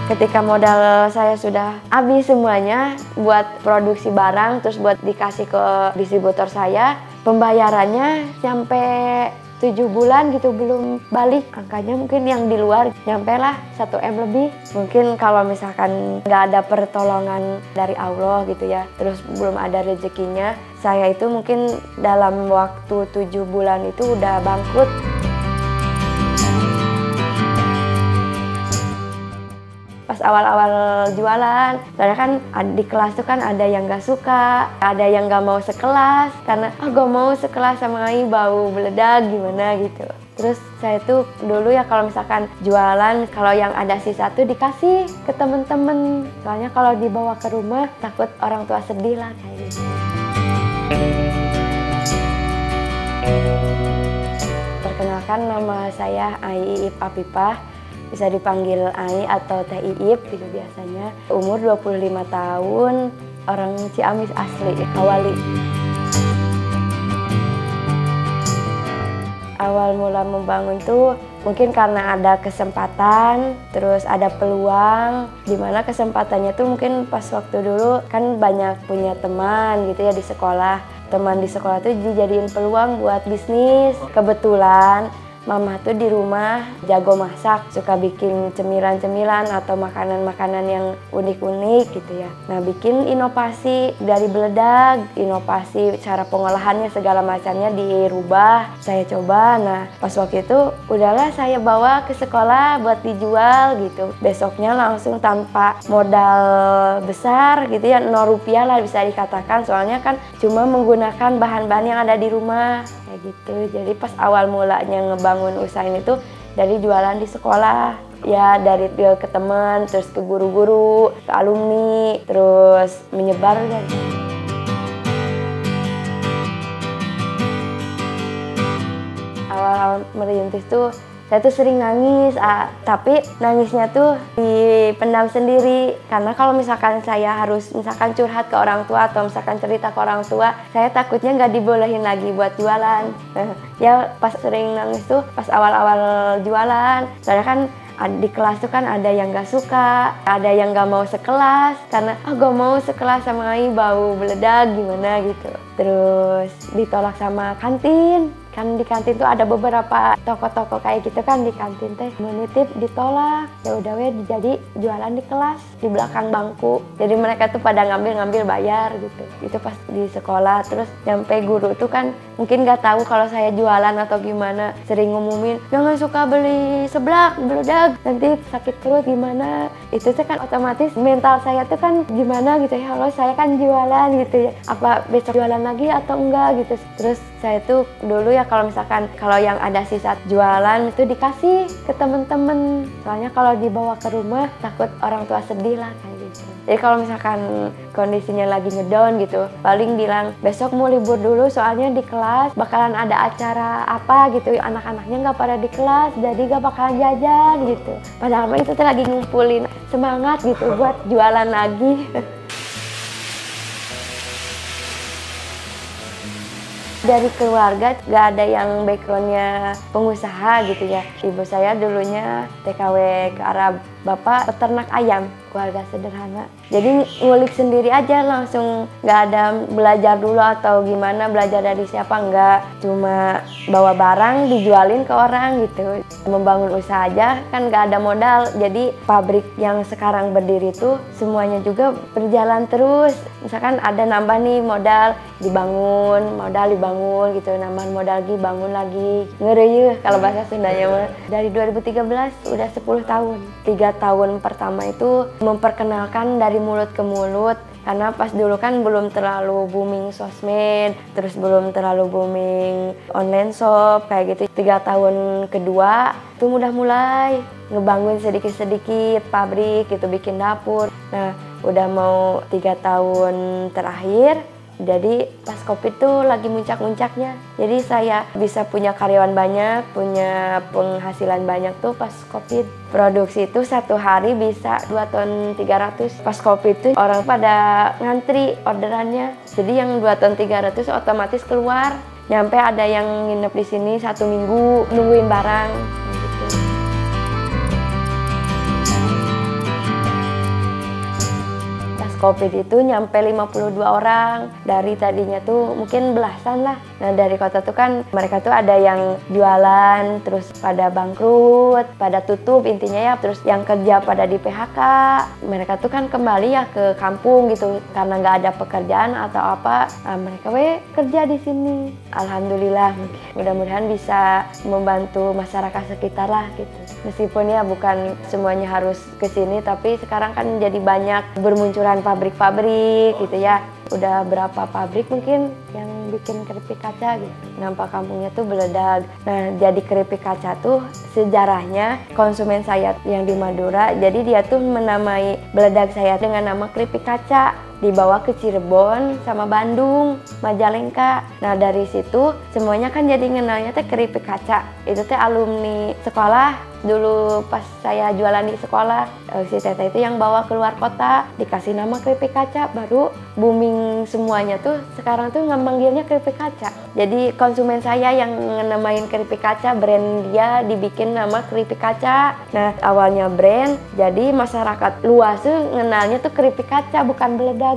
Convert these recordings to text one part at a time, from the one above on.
Ketika modal saya sudah habis semuanya buat produksi barang, terus buat dikasih ke distributor saya, pembayarannya sampai 7 bulan gitu belum balik. Angkanya mungkin yang di luar nyampe lah 1 M lebih. Mungkin kalau misalkan nggak ada pertolongan dari Allah gitu ya, terus belum ada rezekinya, saya itu mungkin dalam waktu 7 bulan itu udah bangkrut. Pas awal-awal jualan, karena kan di kelas tuh kan ada yang gak suka, ada yang gak mau sekelas, karena gak mau sekelas sama Ai bau meledak gimana gitu. Terus saya tuh dulu ya kalau misalkan jualan, kalau yang ada sisa tuh dikasih ke temen-temen. Soalnya kalau dibawa ke rumah takut orang tua sedih lah kayak gitu. Perkenalkan, nama saya Ai Iip Apipah. Bisa dipanggil Ai atau Teh Iip gitu biasanya. Umur 25 tahun, orang Ciamis asli, Awali. Awal mula membangun tuh mungkin karena ada kesempatan, terus ada peluang, dimana kesempatannya tuh mungkin pas waktu dulu kan banyak punya teman gitu ya di sekolah. Teman di sekolah tuh dijadiin peluang buat bisnis. Kebetulan Mama tuh di rumah jago masak, suka bikin cemilan-cemilan atau makanan-makanan yang unik-unik gitu ya. Nah, bikin inovasi dari beledag, inovasi cara pengolahannya segala macamnya dirubah. Saya coba, nah pas waktu itu udahlah saya bawa ke sekolah buat dijual gitu. Besoknya langsung tanpa modal besar gitu ya, 0 rupiah lah bisa dikatakan. Soalnya kan cuma menggunakan bahan-bahan yang ada di rumah kayak gitu. Jadi pas awal mulanya ngebangun usaha ini tuh dari jualan di sekolah, ya dari ke teman, terus ke guru-guru, ke alumni, terus menyebar dari awal merintis tuh saya tuh sering nangis, tapi nangisnya tuh dipendam sendiri. Karena kalau misalkan saya harus misalkan curhat ke orang tua atau misalkan cerita ke orang tua, saya takutnya nggak dibolehin lagi buat jualan. Ya pas sering nangis tuh pas awal-awal jualan, soalnya kan di kelas tuh kan ada yang gak suka, ada yang gak mau sekelas, karena gak mau sekelas sama Ai bau meledak gimana gitu. Terus ditolak sama kantin. Kan di kantin tuh ada beberapa toko-toko kayak gitu kan di kantin teh. Menitip ditolak, ya udah weh jadi jualan di kelas di belakang bangku. Jadi mereka tuh pada ngambil bayar gitu. Itu pas di sekolah. Terus nyampe guru tuh kan mungkin nggak tahu kalau saya jualan atau gimana. Sering ngumumin jangan suka beli seblak, beledak, nanti sakit perut gimana. Itu tuh kan otomatis mental saya tuh kan gimana gitu ya. Kalau saya kan jualan gitu ya. Apa besok jualan lagi atau enggak gitu. Terus saya tuh dulu ya kalau misalkan kalau yang ada sisa jualan itu dikasih ke temen-temen. Soalnya kalau dibawa ke rumah takut orang tua sedih lah kayak gitu. Jadi kalau misalkan kondisinya lagi ngedown gitu, paling bilang besok mau libur dulu soalnya di kelas bakalan ada acara apa gitu. Anak-anaknya nggak pada di kelas jadi nggak bakalan jajan gitu. Padahal itu tuh lagi ngumpulin semangat gitu buat jualan lagi. Dari keluarga gak ada yang backgroundnya pengusaha gitu ya. Ibu saya dulunya TKW ke Arab, bapak peternak ayam, keluarga sederhana. Jadi ngulik sendiri aja langsung, gak ada belajar dulu atau gimana, belajar dari siapa, enggak. Cuma bawa barang dijualin ke orang gitu. Membangun usaha aja kan gak ada modal, jadi pabrik yang sekarang berdiri tuh semuanya juga berjalan terus. Misalkan ada nambah nih modal, dibangun gitu, nambah modal lagi, bangun lagi. Ngereyeuh kalau bahasa Sundanya mah. Dari 2013 udah 10 tahun. 3 tahun pertama itu memperkenalkan dari mulut ke mulut. Karena pas dulu kan belum terlalu booming sosmed, terus belum terlalu booming online shop kayak gitu. 3 tahun kedua itu udah mulai ngebangun sedikit-sedikit pabrik gitu, bikin dapur. Nah, udah mau 3 tahun terakhir. Jadi pas Covid tuh lagi muncak-muncaknya. Jadi saya bisa punya karyawan banyak, punya penghasilan banyak tuh pas Covid. Produksi itu 1 hari bisa 2 ton 300. Pas Covid tuh orang pada ngantri orderannya. Jadi yang 2 ton 300 otomatis keluar. Nyampe ada yang nginep di sini 1 minggu nungguin barang. Gitu. Covid itu nyampe 52 orang. Dari tadinya tuh mungkin belasan lah. Nah dari kota tuh kan mereka tuh ada yang jualan, terus pada bangkrut, pada tutup intinya ya. Terus yang kerja pada di PHK. Mereka tuh kan kembali ya ke kampung gitu karena nggak ada pekerjaan atau apa. Nah, mereka kerja di sini. Alhamdulillah, mudah-mudahan bisa membantu masyarakat sekitar lah gitu. Meskipun ya bukan semuanya harus ke sini, tapi sekarang kan jadi banyak bermunculan pabrik-pabrik gitu ya. Udah berapa pabrik mungkin yang bikin keripik kaca gitu. Nampak kampungnya tuh beledag. Nah, jadi keripik kaca tuh sejarahnya konsumen saya yang di Madura, jadi dia tuh menamai beledag saya dengan nama keripik kaca. Dibawa ke Cirebon sama Bandung, Majalengka. Nah dari situ semuanya kan jadi ngenalnya teh keripik kaca. Itu teh alumni sekolah dulu pas saya jualan di sekolah. Si teteh itu yang bawa keluar kota, dikasih nama keripik kaca, baru booming semuanya tuh sekarang tuh ngemanggilnya keripik kaca. Jadi konsumen saya yang namain keripik kaca, brand dia dibikin nama keripik kaca. Nah awalnya brand, jadi masyarakat luas tuh ngenalnya tuh keripik kaca bukan beledag.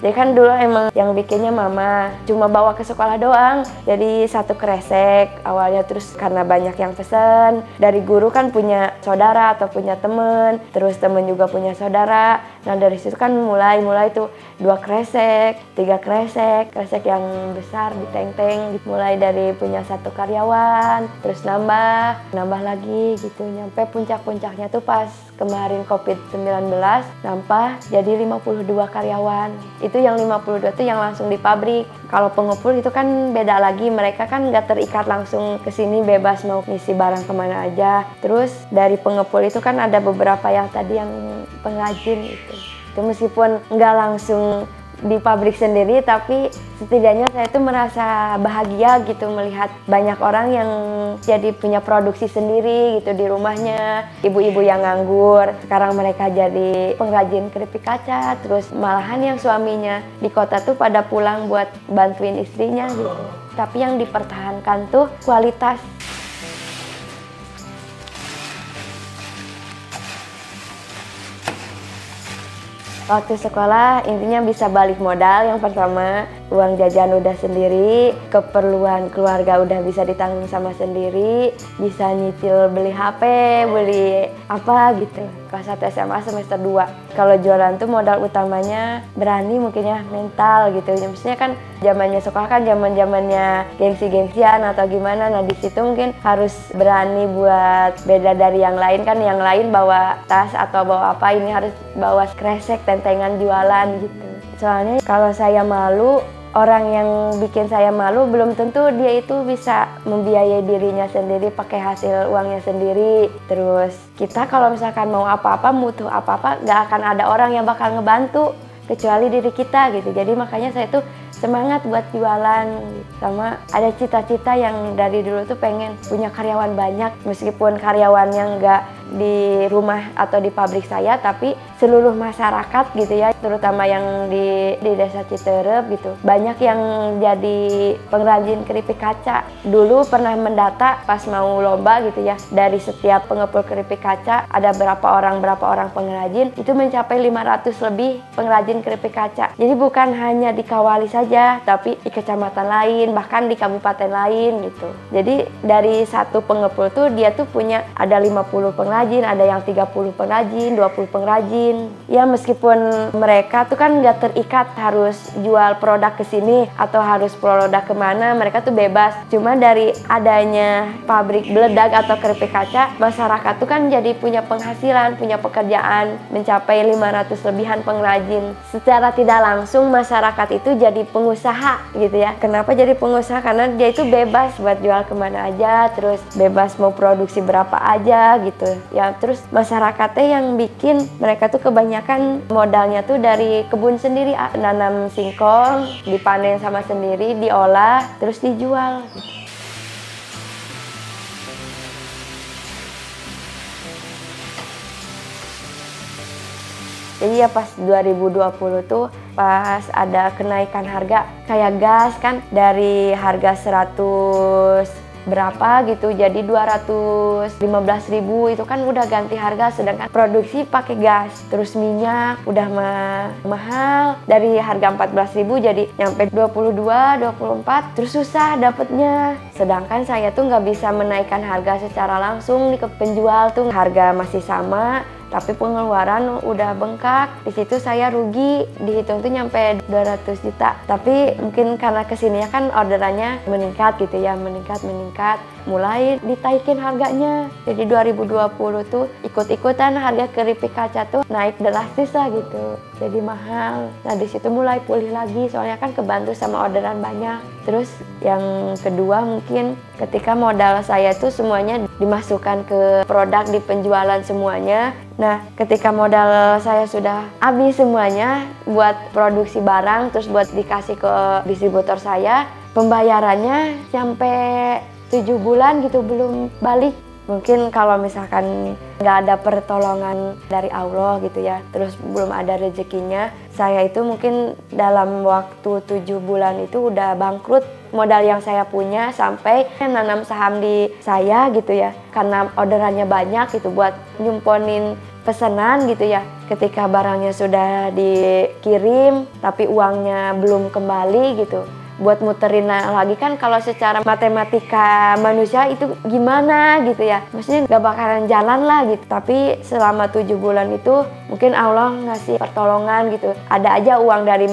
Jadi kan dulu emang yang bikinnya mama, cuma bawa ke sekolah doang. Jadi satu kresek awalnya, terus karena banyak yang pesen, dari guru kan punya saudara atau punya temen, terus temen juga punya saudara. Nah dari situ kan mulai tuh 2 kresek, 3 kresek, kresek yang besar di teng-teng. Mulai dari punya 1 karyawan, terus nambah lagi gitu. Nyampe puncak-puncaknya tuh pas kemarin COVID-19, nambah jadi 52 karyawan. Itu yang 52 tuh yang langsung di pabrik. Kalau pengepul itu kan beda lagi, mereka kan nggak terikat langsung ke sini, bebas mau ngisi barang kemana aja. Terus dari pengepul itu kan ada beberapa yang tadi yang pengrajin itu meskipun nggak langsung di pabrik sendiri, tapi setidaknya saya tuh merasa bahagia gitu melihat banyak orang yang jadi punya produksi sendiri gitu di rumahnya. Ibu-ibu yang nganggur, sekarang mereka jadi pengrajin keripik kaca. Terus malahan yang suaminya di kota tuh pada pulang buat bantuin istrinya gitu. Tapi yang dipertahankan tuh kualitas. Waktu sekolah intinya bisa balik modal. Yang pertama, uang jajan udah sendiri, keperluan keluarga udah bisa ditanggung sama sendiri, bisa nyicil beli HP, beli apa gitu. Kelas 1 SMA semester 2. Kalau jualan tuh modal utamanya berani mungkin ya, mental gitu. Ya, maksudnya kan zamannya sekolah kan zamannya gengsi-gengsian atau gimana. Nah di situ mungkin harus berani buat beda dari yang lain kan. Yang lain bawa tas atau bawa apa, ini harus bawa kresek, tentengan jualan gitu. Soalnya kalau saya malu, orang yang bikin saya malu belum tentu dia itu bisa membiayai dirinya sendiri pakai hasil uangnya sendiri. Terus kita kalau misalkan mau apa-apa, butuh apa-apa, gak akan ada orang yang bakal ngebantu kecuali diri kita gitu. Jadi makanya saya tuh semangat buat jualan gitu. Sama ada cita-cita yang dari dulu tuh pengen punya karyawan banyak, meskipun karyawannya nggak di rumah atau di pabrik saya, tapi seluruh masyarakat gitu ya, terutama yang di desa Citerep gitu. Banyak yang jadi pengrajin keripik kaca. Dulu pernah mendata pas mau lomba gitu ya, dari setiap pengepul keripik kaca ada berapa orang pengrajin, itu mencapai 500 lebih pengrajin keripik kaca. Jadi bukan hanya di Kawali saja, tapi di kecamatan lain, bahkan di kabupaten lain gitu. Jadi dari satu pengepul tuh dia tuh punya ada 50 pengrajin, ada yang 30 pengrajin, 20 pengrajin. Ya meskipun mereka tuh kan nggak terikat harus jual produk ke sini atau harus produk kemana, mereka tuh bebas. Cuma dari adanya pabrik beledag atau keripik kaca, masyarakat tuh kan jadi punya penghasilan, punya pekerjaan, mencapai 500 lebihan pengrajin. Secara tidak langsung masyarakat itu jadi pengusaha gitu ya. Kenapa jadi pengusaha? Karena dia itu bebas buat jual kemana aja, terus bebas mau produksi berapa aja gitu ya. Terus masyarakatnya yang bikin, mereka tuh kebanyakan modalnya tuh dari kebun sendiri, nanam singkong, dipanen sama sendiri, diolah, terus dijual gitu. Jadi ya pas 2020 tuh pas ada kenaikan harga kayak gas kan, dari harga 120 berapa gitu, jadi 215.000 itu kan udah ganti harga, sedangkan produksi pakai gas, terus minyak udah mahal, dari harga 14.000 jadi nyampe 22, 24, terus susah dapetnya. Sedangkan saya tuh nggak bisa menaikkan harga secara langsung ke penjual tuh, harga masih sama tapi pengeluaran udah bengkak. Di situ saya rugi, dihitung tuh nyampe 200 juta. Tapi mungkin karena kesininya kan orderannya meningkat gitu ya, meningkat, mulai ditaikin harganya. Jadi 2020 tuh ikut-ikutan harga keripik kaca tuh naik drastis lah gitu, jadi mahal. Nah di situ mulai pulih lagi, soalnya kan kebantu sama orderan banyak. Terus yang kedua mungkin ketika modal saya tuh semuanya dimasukkan ke produk di penjualan semuanya. Nah, ketika modal saya sudah habis semuanya buat produksi barang, terus buat dikasih ke distributor saya, pembayarannya sampai 7 bulan gitu belum balik. Mungkin kalau misalkan nggak ada pertolongan dari Allah gitu ya, terus belum ada rezekinya, saya itu mungkin dalam waktu 7 bulan itu udah bangkrut. Modal yang saya punya sampai nanam saham di saya gitu ya, karena orderannya banyak gitu buat nyumponin pesanan gitu ya. Ketika barangnya sudah dikirim tapi uangnya belum kembali gitu, buat muterin lagi kan kalau secara matematika manusia itu gimana gitu ya, maksudnya gak bakalan jalan lah gitu. Tapi selama 7 bulan itu mungkin Allah ngasih pertolongan gitu, ada aja uang dari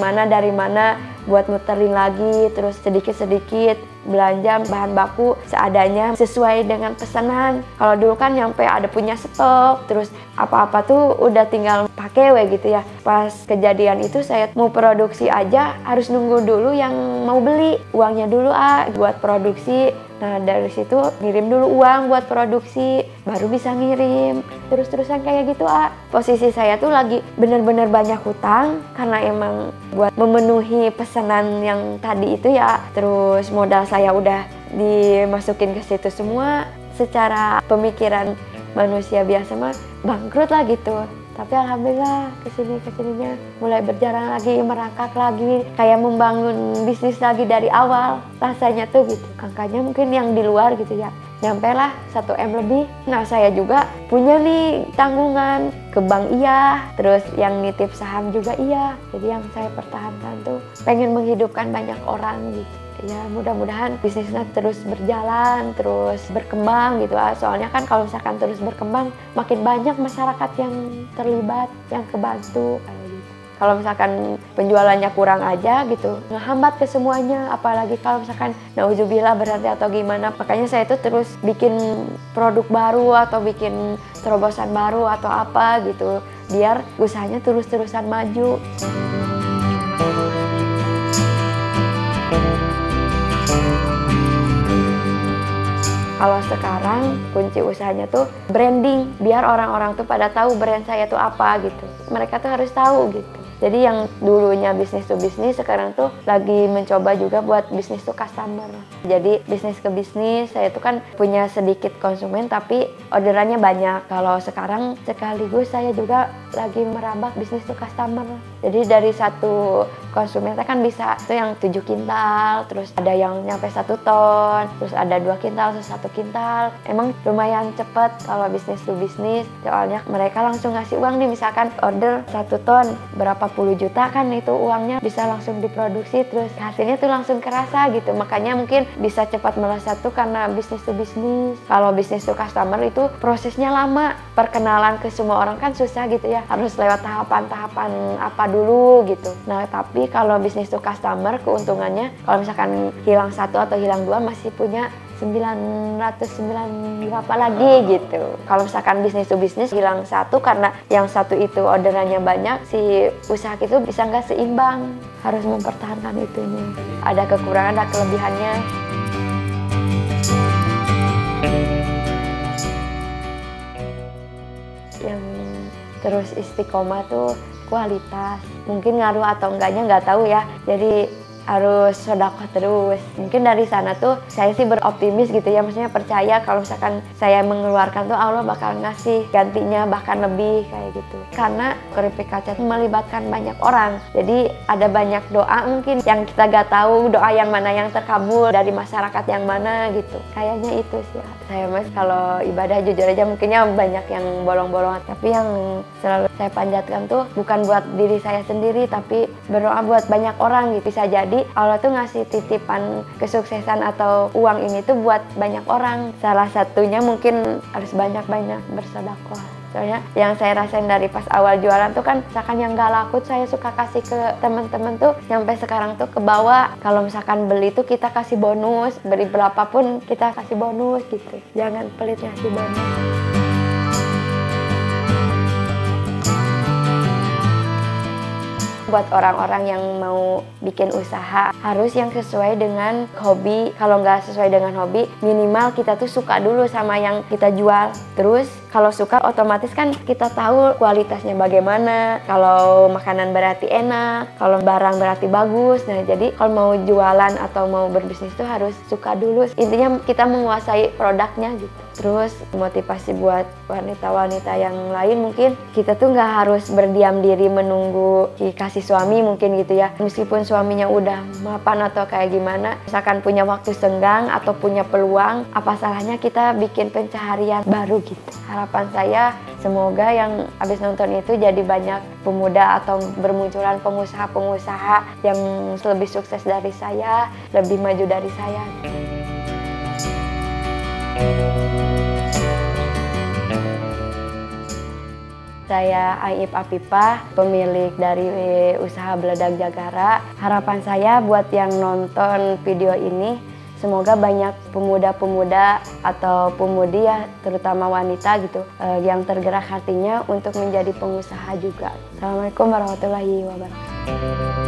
mana buat muterin lagi, terus sedikit-sedikit belanja bahan baku seadanya sesuai dengan pesanan. Kalau dulu kan nyampe ada punya stok, terus apa-apa tuh udah tinggal pakai gitu ya. Pas kejadian itu saya mau produksi aja harus nunggu dulu yang mau beli, uangnya dulu buat produksi. Nah dari situ ngirim dulu uang buat produksi, baru bisa ngirim. Terus-terusan kayak gitu Posisi saya tuh lagi bener-bener banyak hutang karena emang buat memenuhi pesanan yang tadi itu ya. Terus modal saya udah dimasukin ke situ semua. Secara pemikiran manusia biasa mah bangkrut lah gitu. Tapi alhamdulillah kesininya mulai berjalan lagi, merangkak lagi, kayak membangun bisnis lagi dari awal. Rasanya tuh gitu, angkanya mungkin yang di luar gitu ya, nyampe lah 1M lebih. Nah saya juga punya nih tanggungan ke bank terus yang nitip saham juga Jadi yang saya pertahankan tuh pengen menghidupkan banyak orang gitu. Ya mudah-mudahan bisnisnya terus berjalan, terus berkembang gitu. Soalnya kan kalau misalkan terus berkembang, makin banyak masyarakat yang terlibat, yang kebantu kayak gitu. Kalau misalkan penjualannya kurang aja gitu, ngehambat ke semuanya. Apalagi kalau misalkan nauzubillah berarti atau gimana. Makanya saya itu terus bikin produk baru atau bikin terobosan baru atau apa gitu, biar usahanya terus-terusan maju. Kalau sekarang kunci usahanya tuh branding, biar orang-orang tuh pada tahu brand saya tuh apa gitu. Mereka tuh harus tahu gitu. Jadi yang dulunya bisnis to bisnis, sekarang tuh lagi mencoba juga buat bisnis to customer. Jadi bisnis ke bisnis, saya tuh kan punya sedikit konsumen tapi orderannya banyak. Kalau sekarang sekaligus saya juga lagi merambah bisnis to customer. Jadi dari satu konsumen kan bisa tuh yang 7 kintal, terus ada yang nyampe 1 ton, terus ada 2 kintal, terus 1 kintal. Emang lumayan cepet kalau bisnis to bisnis, soalnya mereka langsung ngasih uang nih, misalkan order 1 ton berapa puluh juta kan, itu uangnya bisa langsung diproduksi, terus hasilnya tuh langsung kerasa gitu. Makanya mungkin bisa cepat melesat tuh karena bisnis to bisnis. Kalau bisnis to customer itu prosesnya lama, perkenalan ke semua orang kan susah gitu ya, harus lewat tahapan-tahapan apa dulu gitu. Nah tapi kalau bisnis to customer keuntungannya kalau misalkan hilang 1 atau hilang 2 masih punya 909 berapa lagi gitu. Kalau misalkan bisnis to bisnis hilang 1 karena yang 1 itu orderannya banyak, si usaha itu bisa nggak seimbang, harus mempertahankan itunya. Ada kekurangan, ada kelebihannya. Yang terus istiqomah tuh kualitas, mungkin ngaruh atau enggaknya nggak tahu ya. Jadi harus sedekah terus. Mungkin dari sana tuh saya sih beroptimis gitu ya, maksudnya percaya kalau misalkan saya mengeluarkan tuh Allah bakal ngasih gantinya bahkan lebih kayak gitu. Karena keripik kaca itu melibatkan banyak orang, jadi ada banyak doa mungkin yang kita gak tahu doa yang mana yang terkabul dari masyarakat yang mana gitu. Kayaknya itu sih. Saya mas kalau ibadah jujur aja mungkinnya banyak yang bolong-bolong, tapi yang selalu saya panjatkan tuh bukan buat diri saya sendiri, tapi berdoa buat banyak orang gitu. Bisa jadi Allah tuh ngasih titipan kesuksesan atau uang ini tuh buat banyak orang. Salah satunya mungkin harus banyak-banyak bersedekah. Soalnya yang saya rasain dari pas awal jualan tuh kan misalkan yang gak laku saya suka kasih ke teman-teman tuh, sampai sekarang tuh ke bawah. Kalau misalkan beli tuh kita kasih bonus, beli berapapun kita kasih bonus gitu. Jangan pelit ngasih bonus. Buat orang-orang yang mau bikin usaha harus yang sesuai dengan hobi. Kalau nggak sesuai dengan hobi, minimal kita tuh suka dulu sama yang kita jual. Terus kalau suka otomatis kan kita tahu kualitasnya bagaimana. Kalau makanan berarti enak, kalau barang berarti bagus. Nah jadi kalau mau jualan atau mau berbisnis tuh harus suka dulu. Intinya kita menguasai produknya gitu. Terus motivasi buat wanita-wanita yang lain mungkin kita tuh nggak harus berdiam diri menunggu dikasih suami mungkin gitu ya. Meskipun suaminya udah mapan atau kayak gimana, misalkan punya waktu senggang atau punya peluang, apa salahnya kita bikin pencaharian baru gitu. Harapan saya semoga yang habis nonton itu jadi banyak pemuda atau bermunculan pengusaha-pengusaha yang lebih sukses dari saya, lebih maju dari saya. Saya Aip Afifah, pemilik dari usaha Beledag Jagara. Harapan saya buat yang nonton video ini, semoga banyak pemuda-pemuda atau pemudi ya, terutama wanita gitu, yang tergerak hatinya untuk menjadi pengusaha juga. Assalamualaikum warahmatullahi wabarakatuh.